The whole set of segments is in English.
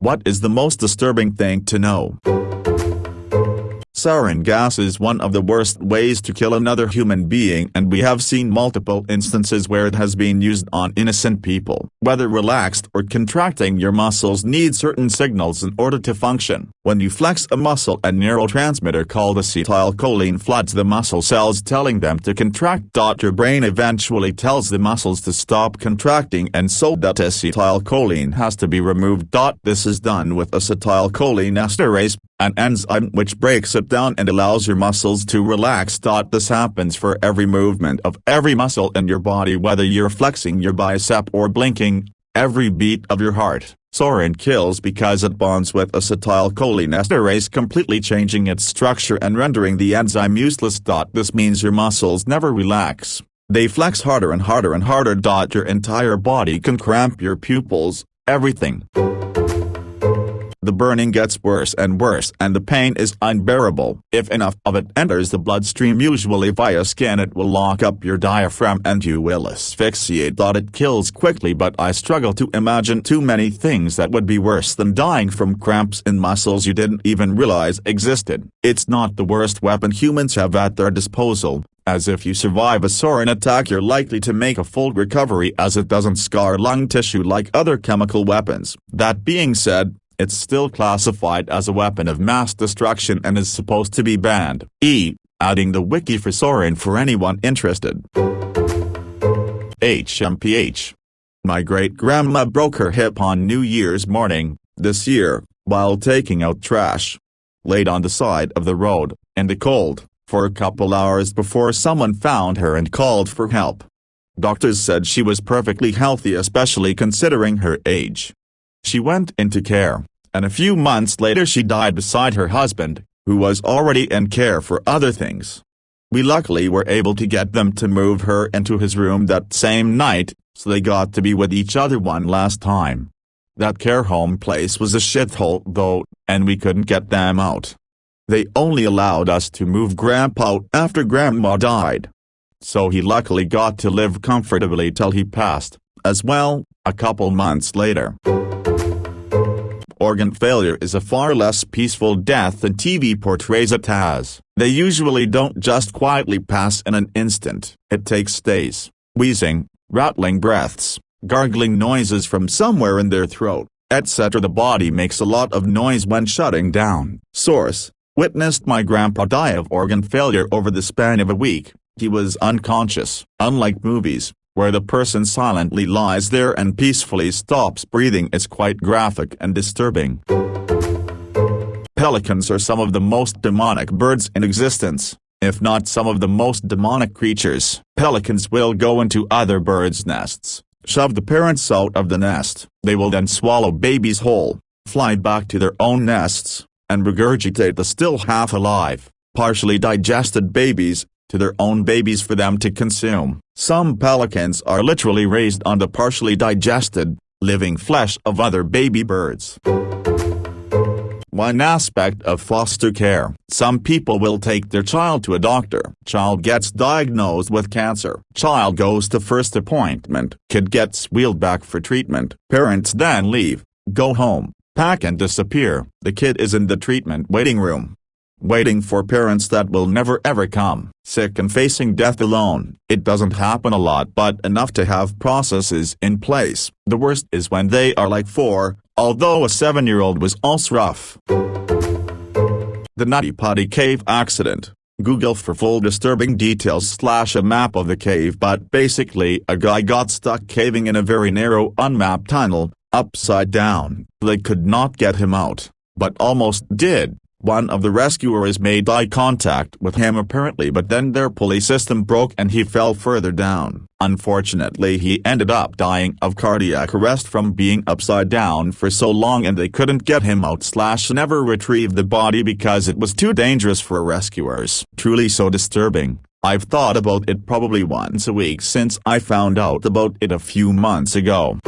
What is the most disturbing thing to know? Sarin gas is one of the worst ways to kill another human being, and we have seen multiple instances where it has been used on innocent people. Whether relaxed or contracting, your muscles need certain signals in order to function. When you flex a muscle, a neurotransmitter called acetylcholine floods the muscle cells, telling them to contract. Your brain eventually tells the muscles to stop contracting, and so that acetylcholine has to be removed. This is done with acetylcholine esterase, an enzyme which breaks it down and allows your muscles to relax. This happens for every movement of every muscle in your body, whether you're flexing your bicep or blinking, every beat of your heart. Sarin kills because it bonds with acetylcholine esterase, completely changing its structure and rendering the enzyme useless. This means your muscles never relax. They flex harder and harder and harder. Your entire body can cramp, your pupils, everything. The burning gets worse and worse, and the pain is unbearable. If enough of it enters the bloodstream, usually via skin, it will lock up your diaphragm and you will asphyxiate. It kills quickly, but I struggle to imagine too many things that would be worse than dying from cramps in muscles you didn't even realize existed. It's not the worst weapon humans have at their disposal, as if you survive a sarin attack you're likely to make a full recovery, as it doesn't scar lung tissue like other chemical weapons. That being said, it's still classified as a weapon of mass destruction and is supposed to be banned. Adding the wiki for sarin for anyone interested. HMPH. My great-grandma broke her hip on New Year's morning, this year, while taking out trash. Laid on the side of the road, in the cold, for a couple hours before someone found her and called for help. Doctors said she was perfectly healthy, especially considering her age. She went into care, and a few months later she died beside her husband, who was already in care for other things. We luckily were able to get them to move her into his room that same night, so they got to be with each other one last time. That care home place was a shithole though, and we couldn't get them out. They only allowed us to move Grandpa out after Grandma died. So he luckily got to live comfortably till he passed, as well, a couple months later. Organ failure is a far less peaceful death than TV portrays it as. They usually don't just quietly pass in an instant. It takes days. Wheezing, rattling breaths, gargling noises from somewhere in their throat, etc. The body makes a lot of noise when shutting down. Source: witnessed my grandpa die of organ failure over the span of a week. He was unconscious. Unlike movies, where the person silently lies there and peacefully stops breathing, is quite graphic and disturbing. Pelicans are some of the most demonic birds in existence, if not some of the most demonic creatures. Pelicans will go into other birds' nests, shove the parents out of the nest. They will then swallow babies whole, fly back to their own nests, and regurgitate the still half-alive, partially digested babies, to their own babies for them to consume. Some pelicans are literally raised on the partially digested, living flesh of other baby birds. One aspect of foster care: some people will take their child to a doctor. Child gets diagnosed with cancer. Child goes to first appointment. Kid gets wheeled back for treatment. Parents then leave, go home, pack and disappear. The kid is in the treatment waiting room, waiting for parents that will never ever come. Sick and facing death alone. It doesn't happen a lot, but enough to have processes in place. The worst is when they are like 4, although a 7-year-old was also rough. The Nutty Putty Cave accident. Google for full disturbing details / a map of the cave, but basically a guy got stuck caving in a very narrow unmapped tunnel, upside down. They could not get him out, but almost did. One of the rescuers made eye contact with him apparently, but then their pulley system broke and he fell further down. Unfortunately, he ended up dying of cardiac arrest from being upside down for so long, and they couldn't get him out / never retrieve the body because it was too dangerous for rescuers. Truly so disturbing. I've thought about it probably once a week since I found out about it a few months ago.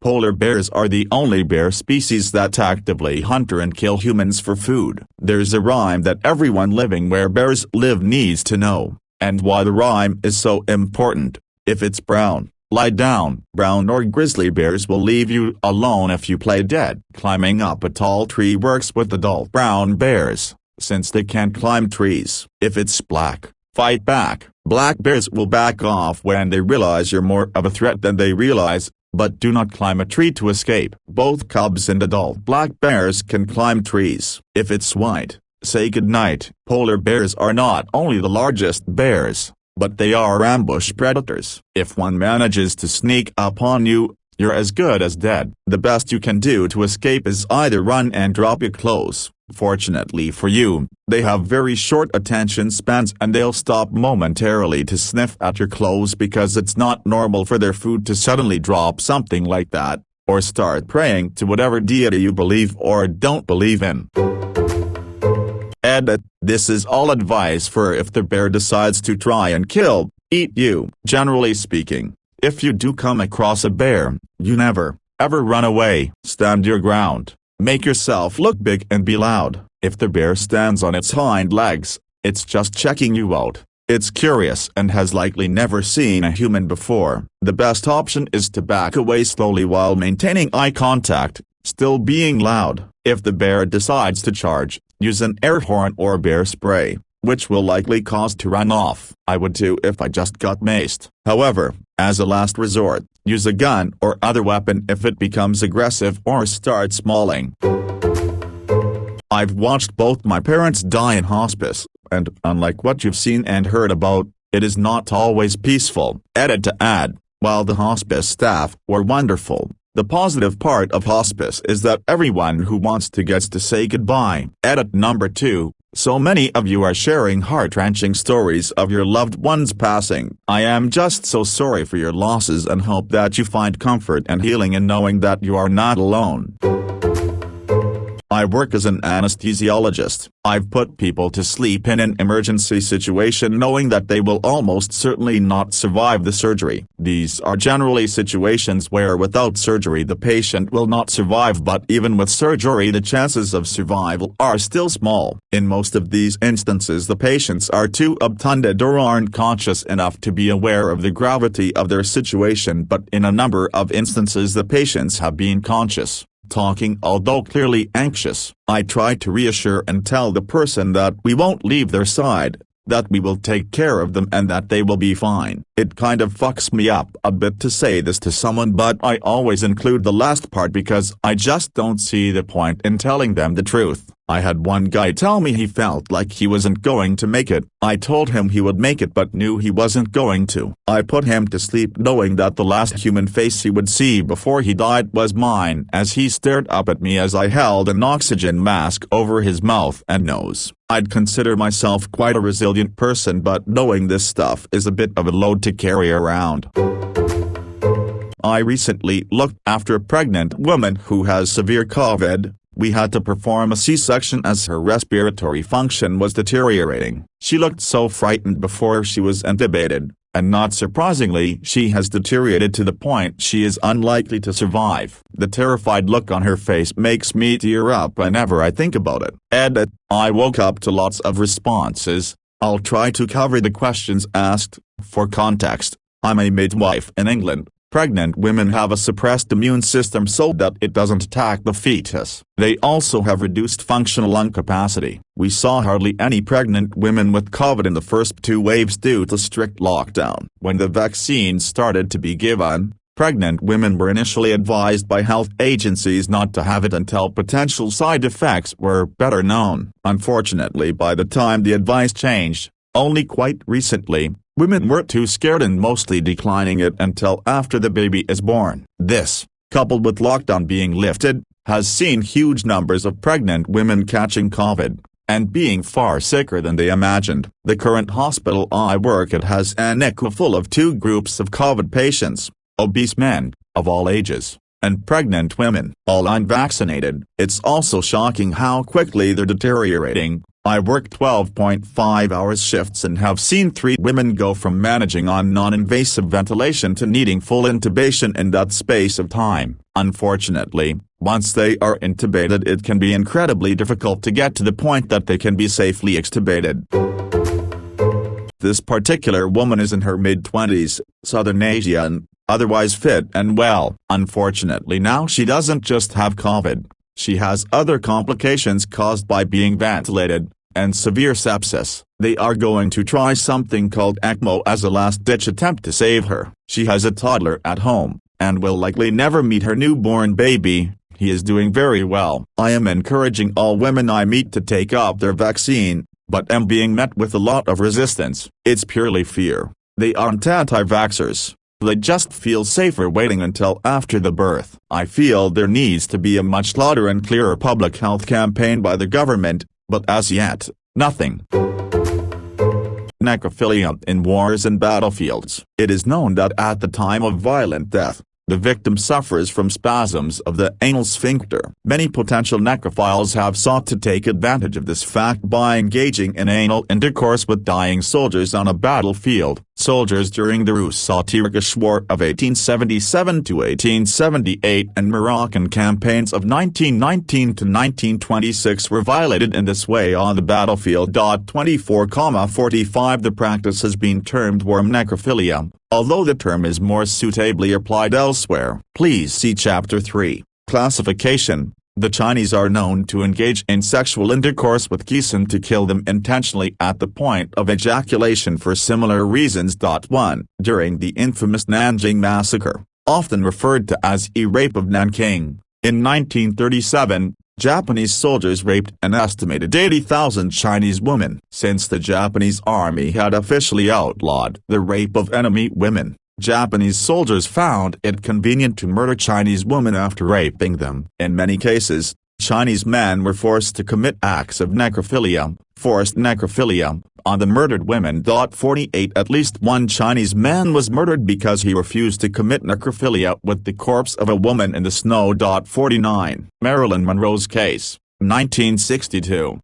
Polar bears are the only bear species that actively hunt and kill humans for food. There's a rhyme that everyone living where bears live needs to know, and why the rhyme is so important: if it's brown, Lie down. Brown or grizzly bears will leave you alone if you play dead. Climbing up a tall tree works with adult brown bears, since they can't climb trees. If it's black, fight back. Black bears will back off when they realize you're more of a threat than they realize, but do not climb a tree to escape. Both cubs and adult black bears can climb trees. If it's white, say goodnight. Polar bears are not only the largest bears, but they are ambush predators. If one manages to sneak up on you, you're as good as dead. The best you can do to escape is either run and drop your clothes. Fortunately for you, they have very short attention spans and they'll stop momentarily to sniff at your clothes because it's not normal for their food to suddenly drop something like that, or start praying to whatever deity you believe or don't believe in. Edit: this is all advice for if the bear decides to try and eat you. Generally speaking, if you do come across a bear, you never, ever run away. Stand your ground. Make yourself look big and be loud. If the bear stands on its hind legs, it's just checking you out. It's curious and has likely never seen a human before. The best option is to back away slowly while maintaining eye contact, still being loud. If the bear decides to charge, use an air horn or bear spray, which will likely cause to run off. I would too if I just got maced. However, as a last resort, use a gun or other weapon if it becomes aggressive or starts mauling. I've watched both my parents die in hospice, and unlike what you've seen and heard about, it is not always peaceful. Edit to add, while the hospice staff were wonderful, the positive part of hospice is that everyone who wants to gets to say goodbye. Edit number 2. So many of you are sharing heart-wrenching stories of your loved ones passing. I am just so sorry for your losses and hope that you find comfort and healing in knowing that you are not alone. I work as an anesthesiologist. I've put people to sleep in an emergency situation knowing that they will almost certainly not survive the surgery. These are generally situations where without surgery the patient will not survive, but even with surgery the chances of survival are still small. In most of these instances the patients are too obtunded or aren't conscious enough to be aware of the gravity of their situation, but in a number of instances the patients have been conscious, talking although clearly anxious. I try to reassure and tell the person that we won't leave their side, that we will take care of them and that they will be fine. It kind of fucks me up a bit to say this to someone, but I always include the last part because I just don't see the point in telling them the truth. I had one guy tell me he felt like he wasn't going to make it. I told him he would make it but knew he wasn't going to. I put him to sleep knowing that the last human face he would see before he died was mine, as he stared up at me as I held an oxygen mask over his mouth and nose. I'd consider myself quite a resilient person, but knowing this stuff is a bit of a load to carry around. I recently looked after a pregnant woman who has severe COVID. We had to perform a C-section as her respiratory function was deteriorating. She looked so frightened before she was intubated, and not surprisingly she has deteriorated to the point she is unlikely to survive. The terrified look on her face makes me tear up whenever I think about it. Edit: I woke up to lots of responses. I'll try to cover the questions asked. For context, I'm a midwife in England. Pregnant women have a suppressed immune system so that it doesn't attack the fetus. They also have reduced functional lung capacity. We saw hardly any pregnant women with COVID in the first 2 waves due to strict lockdown. When the vaccine started to be given, pregnant women were initially advised by health agencies not to have it until potential side effects were better known. Unfortunately, by the time the advice changed, only quite recently, women were too scared and mostly declining it until after the baby is born. This, coupled with lockdown being lifted, has seen huge numbers of pregnant women catching COVID, and being far sicker than they imagined. The current hospital I work at has an ECMO full of 2 groups of COVID patients, obese men, of all ages, and pregnant women, all unvaccinated. It's also shocking how quickly they're deteriorating. I work 12.5 hours shifts and have seen 3 women go from managing on non-invasive ventilation to needing full intubation in that space of time. Unfortunately, once they are intubated it can be incredibly difficult to get to the point that they can be safely extubated. This particular woman is in her mid-20s, Southern Asian, otherwise fit and well. Unfortunately now she doesn't just have COVID, she has other complications caused by being ventilated, and severe sepsis. They are going to try something called ECMO as a last-ditch attempt to save her. She has a toddler at home, and will likely never meet her newborn baby. He is doing very well. I am encouraging all women I meet to take up their vaccine, but am being met with a lot of resistance. It's purely fear. They aren't anti-vaxxers. They just feel safer waiting until after the birth. I feel there needs to be a much louder and clearer public health campaign by the government, but as yet, nothing. Necrophilia in wars and battlefields. It is known that at the time of violent death, the victim suffers from spasms of the anal sphincter. Many potential necrophiles have sought to take advantage of this fact by engaging in anal intercourse with dying soldiers on a battlefield. Soldiers during the Russo-Turkish War of 1877 to 1878 and Moroccan campaigns of 1919 to 1926 were violated in this way on the battlefield. 24,45 The practice has been termed war necrophilia, although the term is more suitably applied elsewhere. Please see Chapter 3. Classification. The Chinese are known to engage in sexual intercourse with geese and to kill them intentionally at the point of ejaculation for similar reasons. 1. During the infamous Nanjing Massacre, often referred to as the Rape of Nanking, in 1937, Japanese soldiers raped an estimated 80,000 Chinese women. Since the Japanese army had officially outlawed the rape of enemy women, Japanese soldiers found it convenient to murder Chinese women after raping them. In many cases, Chinese men were forced to commit acts of necrophilia, forced necrophilia, on the murdered women. 48 At least one Chinese man was murdered because he refused to commit necrophilia with the corpse of a woman in the snow. 49 Marilyn Monroe's case, 1962.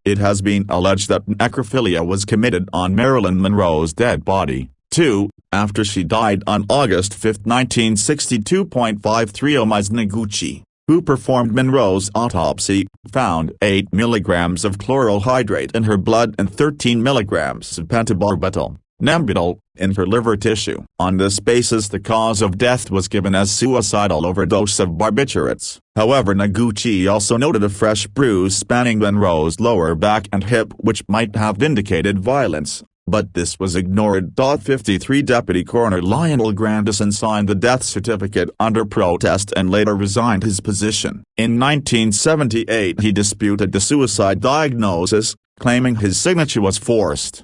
It has been alleged that necrophilia was committed on Marilyn Monroe's dead body, too, after she died on August 5, 1962. 53 Omize Noguchi, who performed Monroe's autopsy, found 8 milligrams of chloral hydrate in her blood and 13 milligrams of pentobarbital, Nembutal, in her liver tissue. On this basis the cause of death was given as suicidal overdose of barbiturates. However, Noguchi also noted a fresh bruise spanning Monroe's lower back and hip which might have indicated violence, but this was ignored. 53 Deputy Coroner Lionel Grandison signed the death certificate under protest and later resigned his position. In 1978 he disputed the suicide diagnosis, claiming his signature was forced.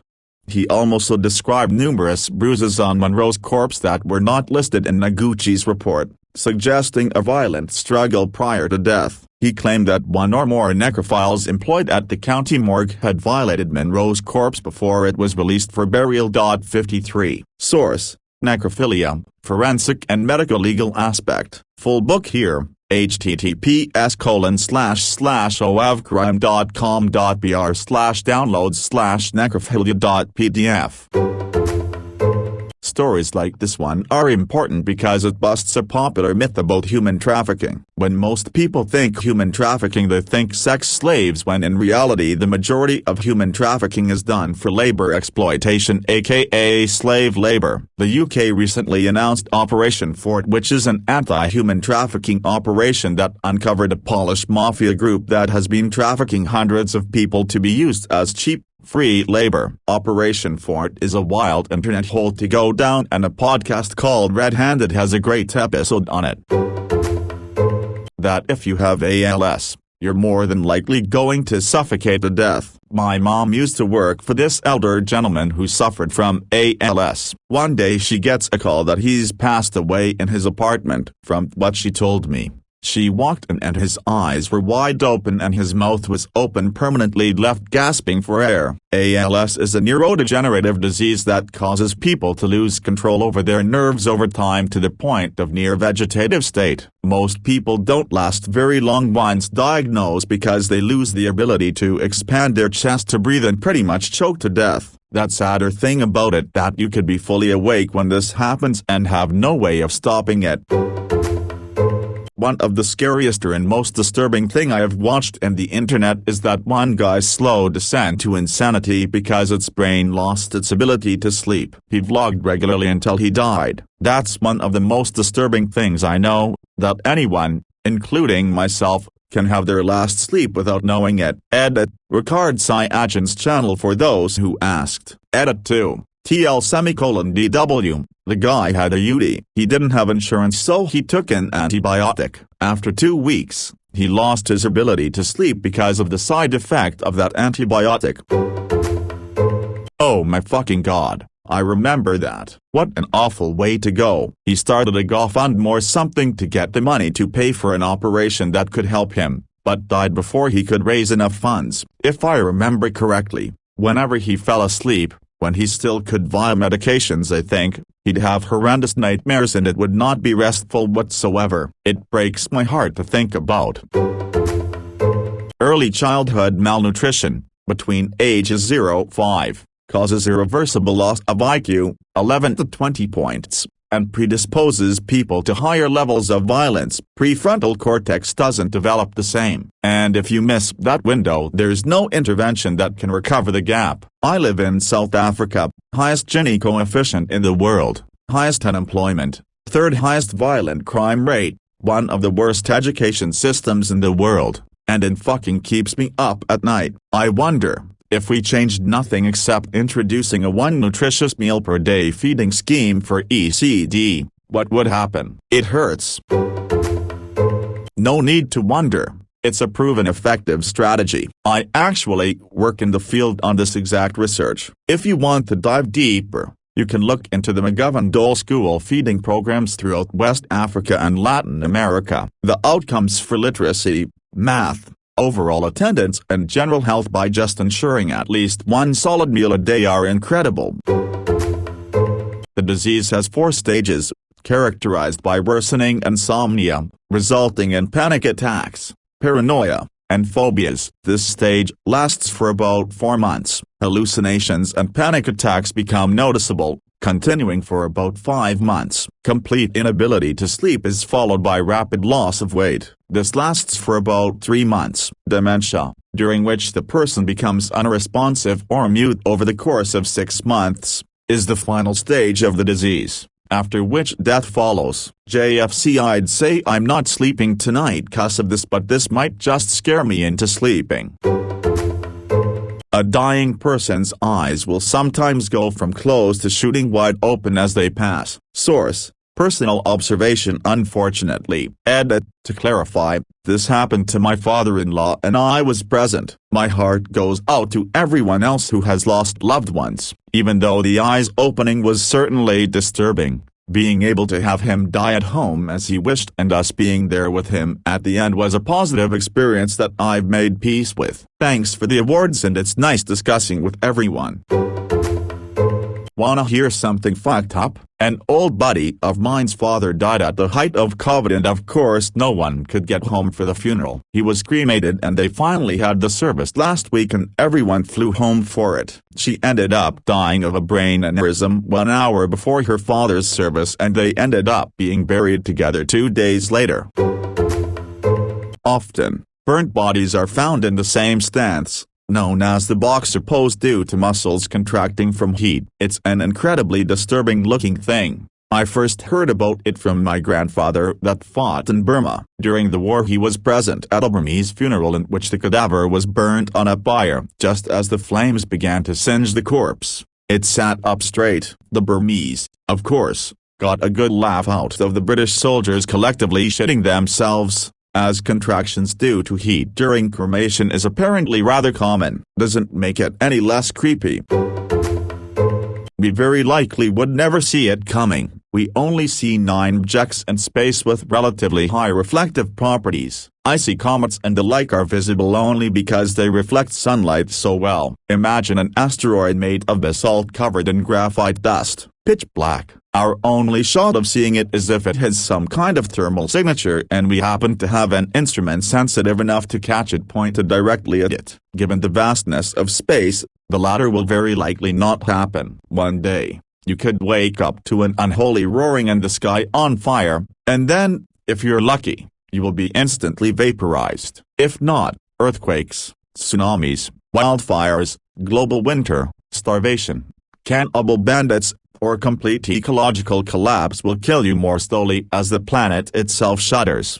He also described numerous bruises on Monroe's corpse that were not listed in Noguchi's report, suggesting a violent struggle prior to death. He claimed that one or more necrophiles employed at the county morgue had violated Monroe's corpse before it was released for burial. 53 Source: Necrophilia, Forensic and Medical Legal Aspect. Full book here. https://ovcrime.br/downloads/necrophilia.pdf. Stories like this one are important because it busts a popular myth about human trafficking. When most people think human trafficking they think sex slaves, when in reality the majority of human trafficking is done for labor exploitation, aka slave labor. The UK recently announced Operation Fort, which is an anti-human trafficking operation that uncovered a Polish mafia group that has been trafficking hundreds of people to be used as cheap, free labor. Operation Fort is a wild internet hole to go down, and a podcast called Red Handed has a great episode on it. That if you have ALS, you're more than likely going to suffocate to death. My mom used to work for this elder gentleman who suffered from ALS. One day she gets a call that he's passed away in his apartment. From what she told me, she walked in and his eyes were wide open and his mouth was open permanently, left gasping for air. ALS is a neurodegenerative disease that causes people to lose control over their nerves over time to the point of near vegetative state. Most people don't last very long once diagnosed because they lose the ability to expand their chest to breathe and pretty much choke to death. That sadder thing about it that you could be fully awake when this happens and have no way of stopping it. One of the scariest and most disturbing thing I have watched in the internet is that one guy's slow descent to insanity because its brain lost its ability to sleep. He vlogged regularly until he died. That's one of the most disturbing things I know, that anyone, including myself, can have their last sleep without knowing it. Edit, Ricard Syagin's channel for those who asked. Edit 2. TL:DW, the guy had a UTI. He didn't have insurance so he took an antibiotic. After 2 weeks, he lost his ability to sleep because of the side effect of that antibiotic. Oh my fucking god, I remember that. What an awful way to go. He started a GoFundMe or something to get the money to pay for an operation that could help him, but died before he could raise enough funds. If I remember correctly, whenever he fell asleep, when he still could via medications I think, he'd have horrendous nightmares and it would not be restful whatsoever. It breaks my heart to think about. Early childhood malnutrition, between ages 0-5, causes irreversible loss of IQ, 11 to 20 points, and predisposes people to higher levels of violence. Prefrontal cortex doesn't develop the same. And if you miss that window, there's no intervention that can recover the gap. I live in South Africa, highest Gini coefficient in the world, highest unemployment, third highest violent crime rate, one of the worst education systems in the world, and it fucking keeps me up at night. I wonder, if we changed nothing except introducing a one nutritious meal per day feeding scheme for ECD, what would happen? It hurts. No need to wonder, it's a proven effective strategy. I actually work in the field on this exact research. If you want to dive deeper, you can look into the McGovern-Dole school feeding programs throughout West Africa and Latin America. The outcomes for literacy, math, overall attendance and general health by just ensuring at least one solid meal a day are incredible. The disease has 4 stages, characterized by worsening insomnia, resulting in panic attacks, paranoia, and phobias. This stage lasts for about 4 months. Hallucinations and panic attacks become noticeable, continuing for about 5 months. Complete inability to sleep is followed by rapid loss of weight. This lasts for about 3 months. Dementia, during which the person becomes unresponsive or mute over the course of 6 months, is the final stage of the disease, after which death follows. JFC, I'd say I'm not sleeping tonight 'cause of this, but this might just scare me into sleeping. A dying person's eyes will sometimes go from closed to shooting wide open as they pass. Source: personal observation. Unfortunately. Edit, to clarify, this happened to my father-in-law and I was present. My heart goes out to everyone else who has lost loved ones. Even though the eyes opening was certainly disturbing, being able to have him die at home as he wished and us being there with him at the end was a positive experience that I've made peace with. Thanks for the awards and it's nice discussing with everyone. Wanna hear something fucked up? An old buddy of mine's father died at the height of COVID and of course no one could get home for the funeral. He was cremated and they finally had the service last week and everyone flew home for it. She ended up dying of a brain aneurysm 1 hour before her father's service and they ended up being buried together 2 days later. Often, burnt bodies are found in the same stance, known as the boxer pose, due to muscles contracting from heat. It's an incredibly disturbing looking thing. I first heard about it from my grandfather that fought in Burma. During the war he was present at a Burmese funeral in which the cadaver was burnt on a pyre. Just as the flames began to singe the corpse, it sat up straight. The Burmese, of course, got a good laugh out of the British soldiers collectively shitting themselves, as contractions due to heat during cremation is apparently rather common. Doesn't make it any less creepy. We very likely would never see it coming. We only see 9 objects in space with relatively high reflective properties. Icy comets and the like are visible only because they reflect sunlight so well. Imagine an asteroid made of basalt covered in graphite dust, pitch black. Our only shot of seeing it is if it has some kind of thermal signature and we happen to have an instrument sensitive enough to catch it pointed directly at it. Given the vastness of space, the latter will very likely not happen. One day, you could wake up to an unholy roaring and the sky on fire, and then, if you're lucky, you will be instantly vaporized. If not, earthquakes, tsunamis, wildfires, global winter, starvation, cannibal bandits, or complete ecological collapse will kill you more slowly as the planet itself shudders.